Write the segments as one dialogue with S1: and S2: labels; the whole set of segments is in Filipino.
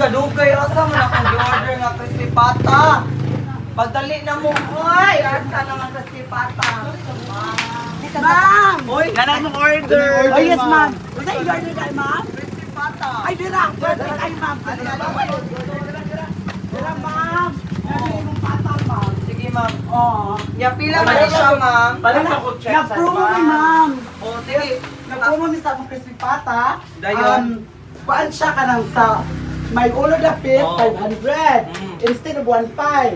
S1: kadugay. Asa mo na kung gi-order nga crispy pata? Pagdali na mo. Uy, asa na nga crispy pata?
S2: Ma'am!
S1: Uy,
S3: Ganay mong order.
S2: Oh, yes, ma'am. Wala i-order kay ma'am?
S1: crispy pata.
S2: Ay, dira. Perfect ay, ma'am. Dira, ma'am. Dira yung pata, ma'am.
S1: Sige, ma'am.
S2: Oo.
S1: Ya, pila man ni siya, ma'am.
S3: Balik ako check sa
S2: Nag-promo ni ma'am.
S1: O, sige.
S2: Nag-promo mi sa akong crispy pata.
S1: Dayon.
S2: Kuan siya ka nang sa may ulo dapit,
S1: Oh.
S2: 500.
S1: Mm.
S2: Instead of 1.5.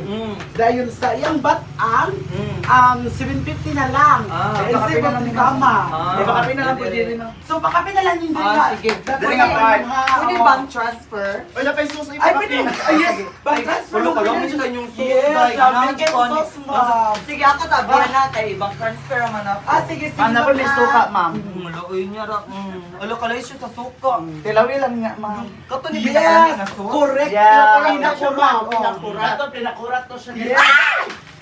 S2: Dahil sa iyang batang, 750 na lang.
S1: Ah,
S2: Instead
S1: baka
S2: of kama.
S1: Ah.
S3: Di ba kami na lang pwede rin na?
S2: So baka pinalan yung
S1: Ah, sige.
S3: Dili nga part.
S1: Pwede bang transfer?
S3: Wala pa yung susi
S2: Ay, pwede. Ay, yes. Bang transfer
S1: Wala
S2: mo
S1: ka lang
S2: pwede.
S1: sa inyong sauce.
S2: Yes,
S1: like,
S2: sabi
S1: na-
S2: kay sauce, ma'am.
S1: Sige, ako sabihan na kay ibang transfer naman ako.
S2: Ah, sige, sige.
S3: Ano po may suka, ma'am?
S1: Luoy niya ra. Wala ka lang siya sa suka.
S3: Tilawi lang nga, ma'am.
S1: Kato ni pinakalan
S2: Yes,
S1: na sauce.
S2: correct.
S3: Yeah.
S2: Pinakurat.
S3: Pinakurat to, pinakurat to siya.
S2: Yes.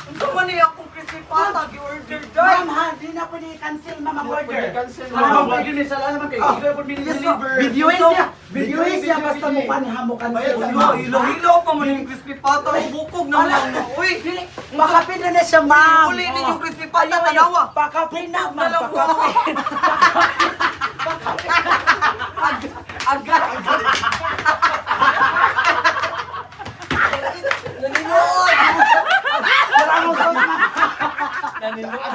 S1: Ito man niya akong crispy pata, gi-order
S2: Ma'am,
S1: dahil.
S2: ha, di na pwede cancel, ma'am, ang order.
S3: Cancel
S2: Ma'am,
S3: na. Pwede ni sala naman kay
S2: Ah,
S3: ikaw po
S2: Yes,
S3: deliver.
S2: video siya. Video siya, basta mo mo cancel.
S1: Hilo pa man yung crispy pata. Bukog na lang. Uy,
S2: Pakapin na na siya, ma'am.
S1: uli ninyong crispy pata, tanawa.
S2: Pakapin na, ma'am.
S1: Dalawa.
S2: Pakapin.
S1: Agad